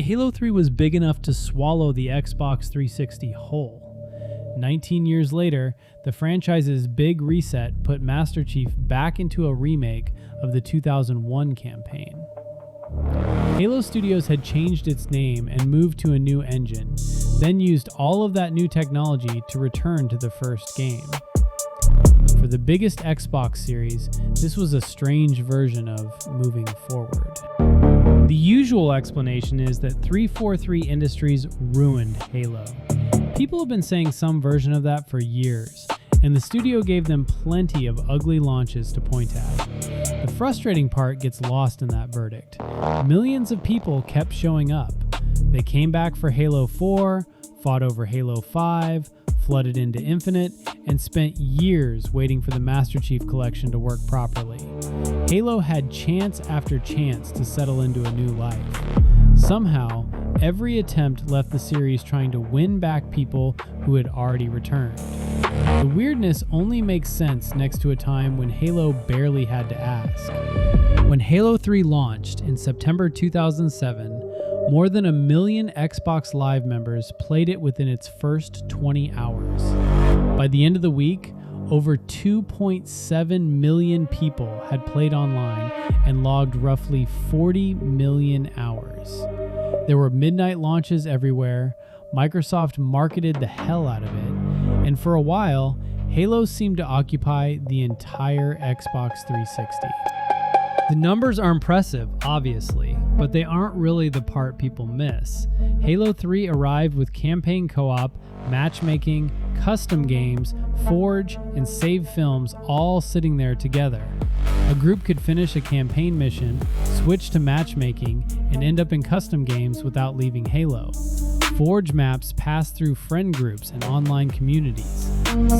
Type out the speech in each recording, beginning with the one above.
Halo 3 was big enough to swallow the Xbox 360 whole. 19 years later, the franchise's big reset put Master Chief back into a remake of the 2001 campaign. Halo Studios had changed its name and moved to a new engine, then used all of that new technology to return to the first game. For the biggest Xbox series, this was a strange version of moving forward. The usual explanation is that 343 Industries ruined Halo. People have been saying some version of that for years, and the studio gave them plenty of ugly launches to point at. The frustrating part gets lost in that verdict. Millions of people kept showing up. They came back for Halo 4, fought over Halo 5, flooded into Infinite, and spent years waiting for the Master Chief Collection to work properly. Halo had chance after chance to settle into a new life. Somehow, every attempt left the series trying to win back people who had already returned. The weirdness only makes sense next to a time when Halo barely had to ask. When Halo 3 launched in September 2007, more than 1 million Xbox Live members played it within its first 20 hours. By the end of the week, over 2.7 million people had played online and logged roughly 40 million hours. There were midnight launches everywhere, Microsoft marketed the hell out of it, and for a while, Halo seemed to occupy the entire Xbox 360. The numbers are impressive, obviously, but they aren't really the part people miss. Halo 3 arrived with campaign co-op, matchmaking, custom games, Forge, and save films all sitting there together. A group could finish a campaign mission, switch to matchmaking, and end up in custom games without leaving Halo. Forge maps pass through friend groups and online communities.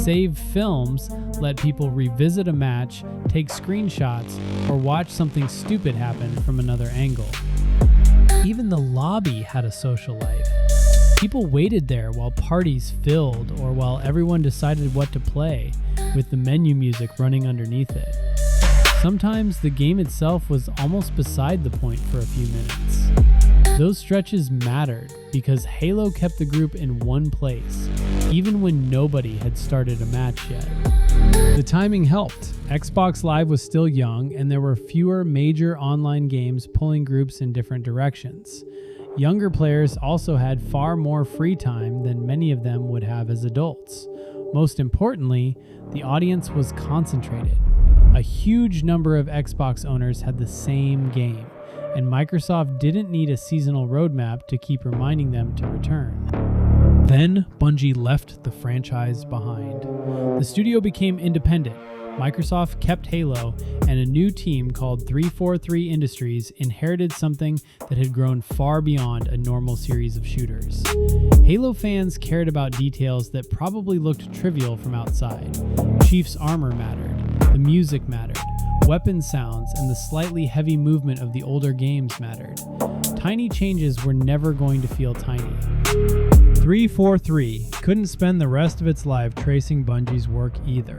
Save films let people revisit a match, take screenshots, or watch something stupid happen from another angle. Even the lobby had a social life. People waited there while parties filled or while everyone decided what to play, with the menu music running underneath it. Sometimes the game itself was almost beside the point for a few minutes. Those stretches mattered because Halo kept the group in one place, even when nobody had started a match yet. The timing helped. Xbox Live was still young, and there were fewer major online games pulling groups in different directions. Younger players also had far more free time than many of them would have as adults. Most importantly, the audience was concentrated. A huge number of Xbox owners had the same game, and Microsoft didn't need a seasonal roadmap to keep reminding them to return. Then Bungie left the franchise behind. The studio became independent. Microsoft kept Halo, and a new team called 343 Industries inherited something that had grown far beyond a normal series of shooters. Halo fans cared about details that probably looked trivial from outside. Chief's armor mattered, the music mattered, weapon sounds and the slightly heavy movement of the older games mattered. Tiny changes were never going to feel tiny. 343 couldn't spend the rest of its life tracing Bungie's work either.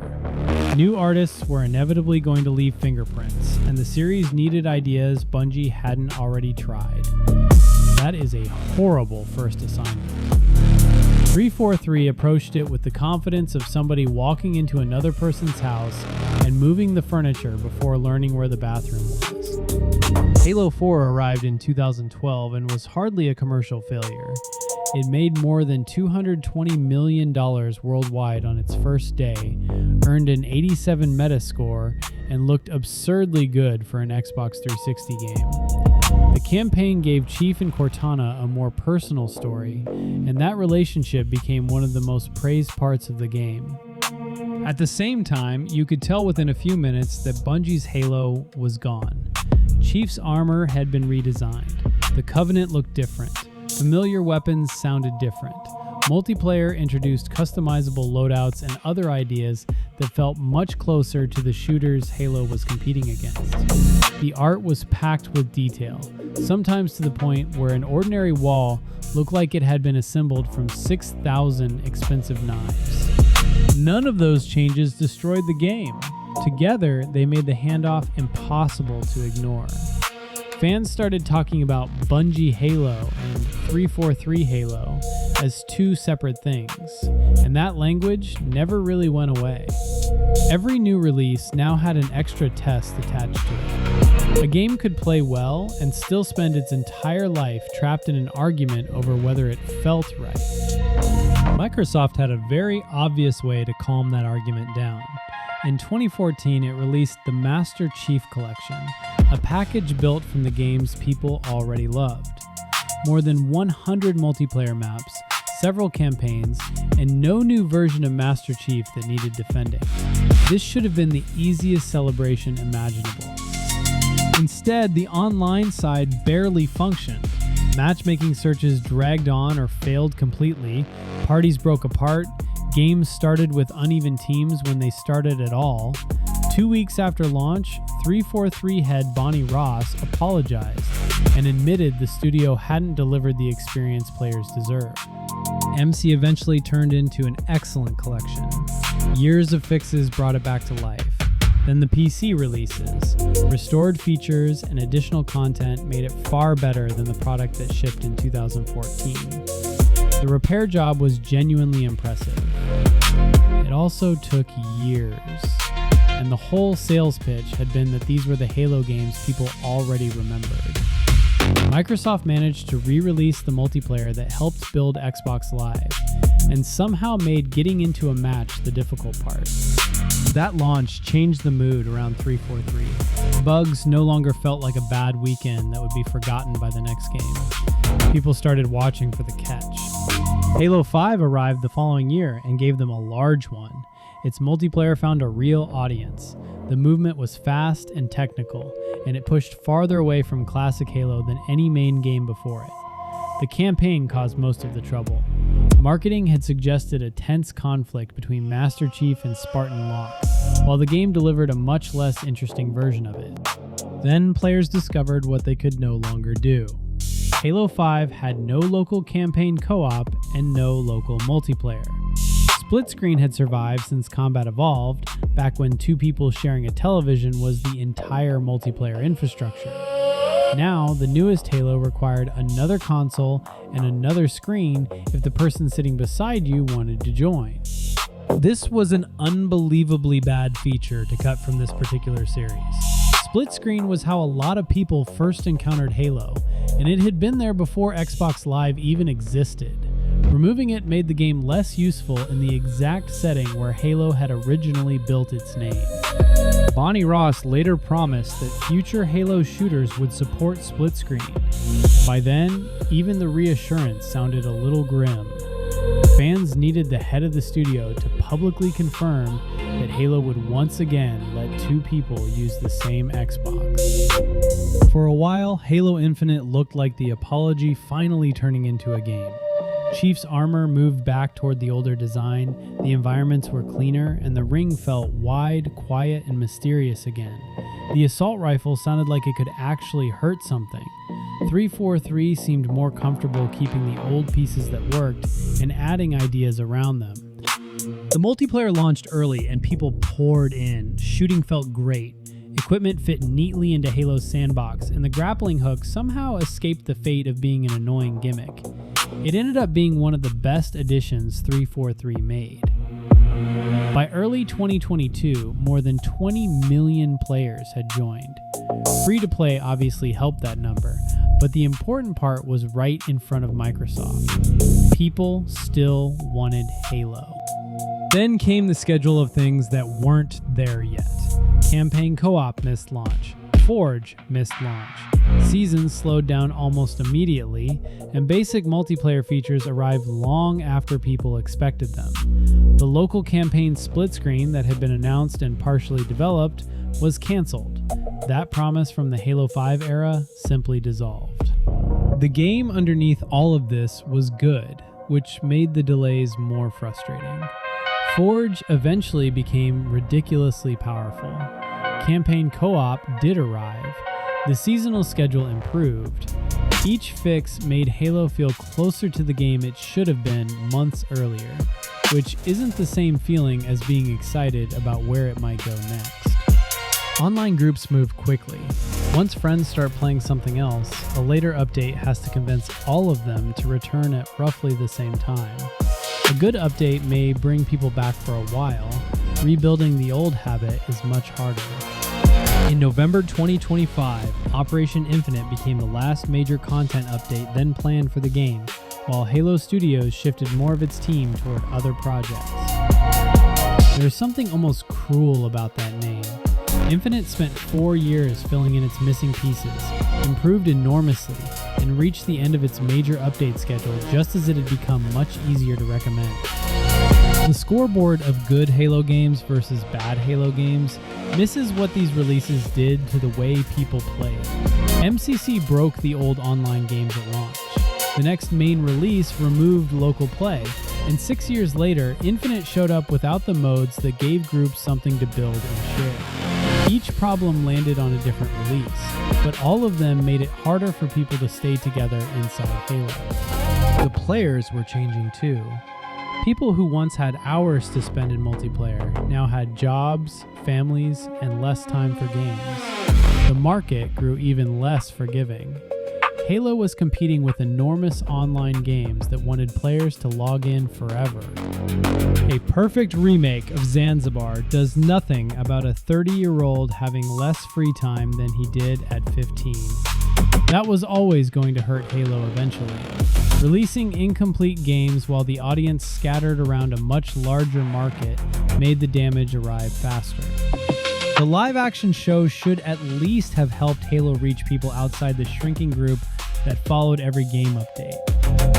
New artists were inevitably going to leave fingerprints, and the series needed ideas Bungie hadn't already tried. That is a horrible first assignment. 343 approached it with the confidence of somebody walking into another person's house and moving the furniture before learning where the bathroom was. Halo 4 arrived in 2012 and was hardly a commercial failure. It made more than $220 million worldwide on its first day, earned an 87 Metascore, and looked absurdly good for an Xbox 360 game. The campaign gave Chief and Cortana a more personal story, and that relationship became one of the most praised parts of the game. At the same time, you could tell within a few minutes that Bungie's Halo was gone. Chief's armor had been redesigned. The Covenant looked different. Familiar weapons sounded different. Multiplayer introduced customizable loadouts and other ideas that felt much closer to the shooters Halo was competing against. The art was packed with detail, sometimes to the point where an ordinary wall looked like it had been assembled from 6,000 expensive knives. None of those changes destroyed the game. Together, they made the handoff impossible to ignore. Fans started talking about Bungie Halo and 343 Halo as two separate things, and that language never really went away. Every new release now had an extra test attached to it. A game could play well and still spend its entire life trapped in an argument over whether it felt right. Microsoft had a very obvious way to calm that argument down. In 2014, it released the Master Chief Collection, a package built from the games people already loved. More than 100 multiplayer maps, several campaigns, and no new version of Master Chief that needed defending. This should have been the easiest celebration imaginable. Instead, the online side barely functioned. Matchmaking searches dragged on or failed completely, parties broke apart, games started with uneven teams when they started at all. 2 weeks after launch, 343 head Bonnie Ross apologized and admitted the studio hadn't delivered the experience players deserve. MC eventually turned into an excellent collection. Years of fixes brought it back to life. Then the PC releases. Restored features and additional content made it far better than the product that shipped in 2014. The repair job was genuinely impressive. It also took years, and the whole sales pitch had been that these were the Halo games people already remembered. Microsoft managed to re-release the multiplayer that helped build Xbox Live, and somehow made getting into a match the difficult part. That launch changed the mood around 343. Bugs no longer felt like a bad weekend that would be forgotten by the next game. People started watching for the catch. Halo 5 arrived the following year and gave them a large one. Its multiplayer found a real audience. The movement was fast and technical, and it pushed farther away from classic Halo than any main game before it. The campaign caused most of the trouble. Marketing had suggested a tense conflict between Master Chief and Spartan Locke, while the game delivered a much less interesting version of it. Then players discovered what they could no longer do. Halo 5 had no local campaign co-op and no local multiplayer. Split screen had survived since Combat Evolved, back when two people sharing a television was the entire multiplayer infrastructure. Now, the newest Halo required another console and another screen if the person sitting beside you wanted to join. This was an unbelievably bad feature to cut from this particular series. Split screen was how a lot of people first encountered Halo, and it had been there before Xbox Live even existed. Removing it made the game less useful in the exact setting where Halo had originally built its name. Bonnie Ross later promised that future Halo shooters would support split screen. By then, even the reassurance sounded a little grim. Fans needed the head of the studio to publicly confirm that Halo would once again let two people use the same Xbox. For a while, Halo Infinite looked like the apology finally turning into a game. Chief's armor moved back toward the older design, the environments were cleaner, and the ring felt wide, quiet, and mysterious again. The assault rifle sounded like it could actually hurt something. 343 seemed more comfortable keeping the old pieces that worked and adding ideas around them. The multiplayer launched early and people poured in. Shooting felt great. Equipment fit neatly into Halo's sandbox, and the grappling hook somehow escaped the fate of being an annoying gimmick. It ended up being one of the best additions 343 made. By early 2022, more than 20 million players had joined. Free-to-play obviously helped that number, but the important part was right in front of Microsoft. People still wanted Halo. Then came the schedule of things that weren't there yet. Campaign co-op missed launch. Forge missed launch. Seasons slowed down almost immediately, and basic multiplayer features arrived long after people expected them. The local campaign split screen that had been announced and partially developed was canceled. That promise from the Halo 5 era simply dissolved. The game underneath all of this was good, which made the delays more frustrating. Forge eventually became ridiculously powerful. Campaign co-op did arrive. The seasonal schedule improved. Each fix made Halo feel closer to the game it should have been months earlier, which isn't the same feeling as being excited about where it might go next. Online groups move quickly. Once friends start playing something else, a later update has to convince all of them to return at roughly the same time. A good update may bring people back for a while. Rebuilding the old habit is much harder. In November 2025, Operation Infinite became the last major content update then planned for the game, while Halo Studios shifted more of its team toward other projects. There's something almost cruel about that name. Infinite spent 4 years filling in its missing pieces, improved enormously, and reached the end of its major update schedule just as it had become much easier to recommend. The scoreboard of good Halo games versus bad Halo games misses what these releases did to the way people played. MCC broke the old online games at launch. The next main release removed local play, and 6 years later, Infinite showed up without the modes that gave groups something to build and share. Each problem landed on a different release, but all of them made it harder for people to stay together inside Halo. The players were changing too. People who once had hours to spend in multiplayer now had jobs, families, and less time for games. The market grew even less forgiving. Halo was competing with enormous online games that wanted players to log in forever. A perfect remake of Zanzibar does nothing about a 30-year-old having less free time than he did at 15. That was always going to hurt Halo eventually. Releasing incomplete games while the audience scattered around a much larger market made the damage arrive faster. The live-action show should at least have helped Halo reach people outside the shrinking group that followed every game update.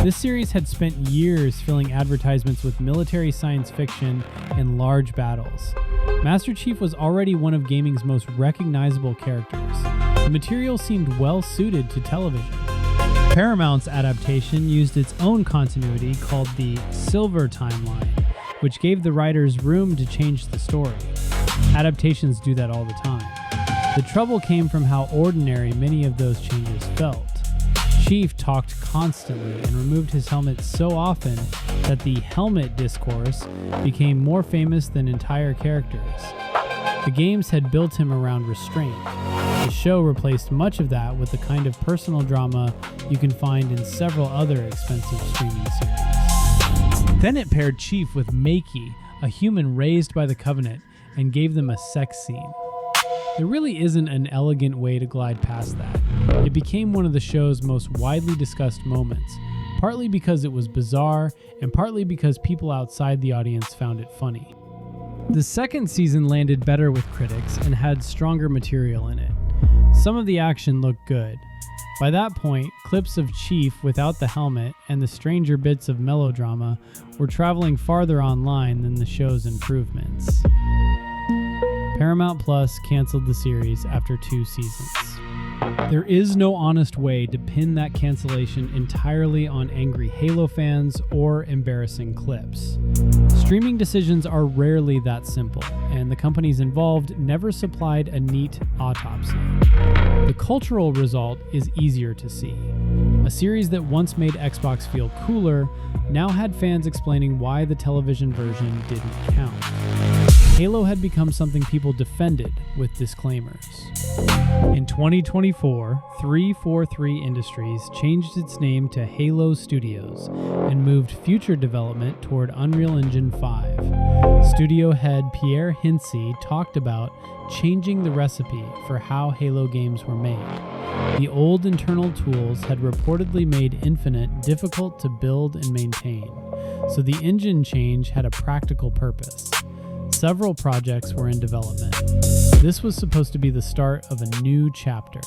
This series had spent years filling advertisements with military science fiction and large battles. Master Chief was already one of gaming's most recognizable characters. The material seemed well suited to television. Paramount's adaptation used its own continuity called the Silver Timeline, which gave the writers room to change the story. Adaptations do that all the time. The trouble came from how ordinary many of those changes felt. Chief talked constantly and removed his helmet so often that the helmet discourse became more famous than entire characters. The games had built him around restraint. The show replaced much of that with the kind of personal drama you can find in several other expensive streaming series. Then it paired Chief with Makey, a human raised by the Covenant, and gave them a sex scene. There really isn't an elegant way to glide past that. It became one of the show's most widely discussed moments, partly because it was bizarre and partly because people outside the audience found it funny. The second season landed better with critics and had stronger material in it. Some of the action looked good. By that point, clips of Chief without the helmet and the stranger bits of melodrama were traveling farther online than the show's improvements. Paramount Plus canceled the series after 2 seasons. There is no honest way to pin that cancellation entirely on angry Halo fans or embarrassing clips. Streaming decisions are rarely that simple, and the companies involved never supplied a neat autopsy. The cultural result is easier to see. A series that once made Xbox feel cooler now had fans explaining why the television version didn't count. Halo had become something people defended with disclaimers. In 2024, 343 Industries changed its name to Halo Studios and moved future development toward Unreal Engine 5. Studio head Pierre Hintze talked about changing the recipe for how Halo games were made. The old internal tools had reportedly made Infinite difficult to build and maintain, so the engine change had a practical purpose. Several projects were in development. This was supposed to be the start of a new chapter.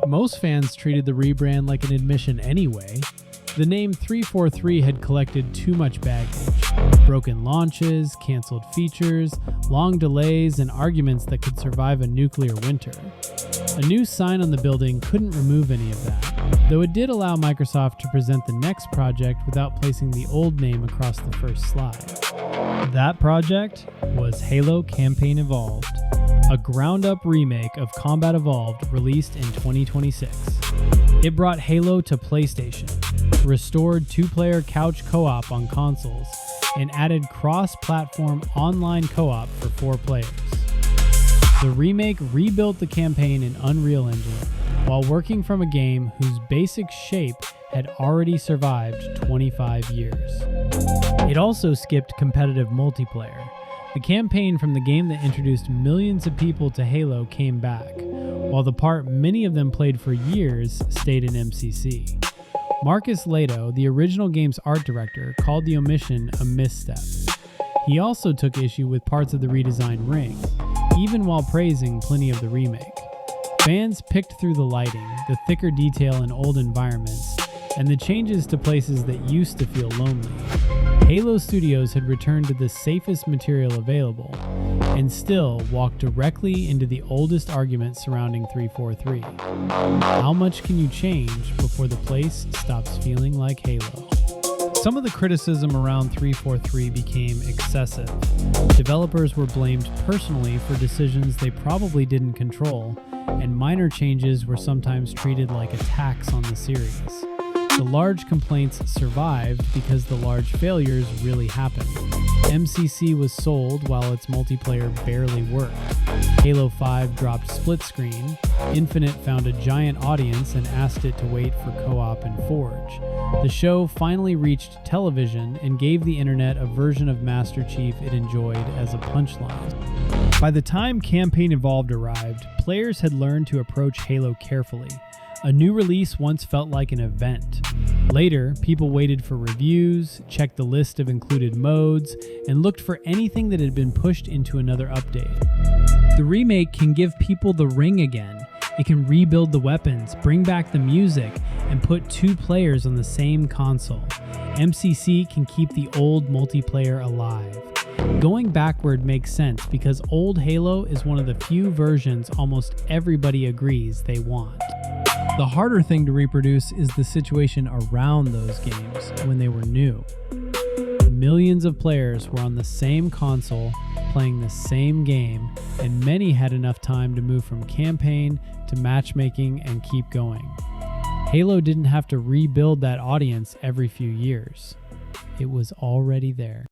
Most fans treated the rebrand like an admission anyway. The name 343 had collected too much baggage. Broken launches, canceled features, long delays, and arguments that could survive a nuclear winter. A new sign on the building couldn't remove any of that, though it did allow Microsoft to present the next project without placing the old name across the first slide. That project was Halo Campaign Evolved, a ground-up remake of Combat Evolved released in 2026. It brought Halo to PlayStation, restored 2-player couch co-op on consoles, and added cross-platform online co-op for 4 players. The remake rebuilt the campaign in Unreal Engine while working from a game whose basic shape had already survived 25 years. It also skipped competitive multiplayer. The campaign from the game that introduced millions of people to Halo came back, while the part many of them played for years stayed in MCC. Marcus Lato, the original game's art director, called the omission a misstep. He also took issue with parts of the redesigned ring, even while praising plenty of the remake. Fans picked through the lighting, the thicker detail in old environments, and the changes to places that used to feel lonely. Halo Studios had returned to the safest material available, and still walked directly into the oldest argument surrounding 343. How much can you change before the place stops feeling like Halo? Some of the criticism around 343 became excessive. Developers were blamed personally for decisions they probably didn't control, and minor changes were sometimes treated like attacks on the series. The large complaints survived because the large failures really happened. MCC was sold while its multiplayer barely worked. Halo 5 dropped split screen. Infinite found a giant audience and asked it to wait for co-op and Forge. The show finally reached television and gave the internet a version of Master Chief it enjoyed as a punchline. By the time Campaign Evolved arrived, players had learned to approach Halo carefully. A new release once felt like an event. Later, people waited for reviews, checked the list of included modes, and looked for anything that had been pushed into another update. The remake can give people the ring again. It can rebuild the weapons, bring back the music, and put two players on the same console. MCC can keep the old multiplayer alive. Going backward makes sense because old Halo is one of the few versions almost everybody agrees they want. The harder thing to reproduce is the situation around those games when they were new. Millions of players were on the same console, playing the same game, and many had enough time to move from campaign to matchmaking and keep going. Halo didn't have to rebuild that audience every few years. It was already there.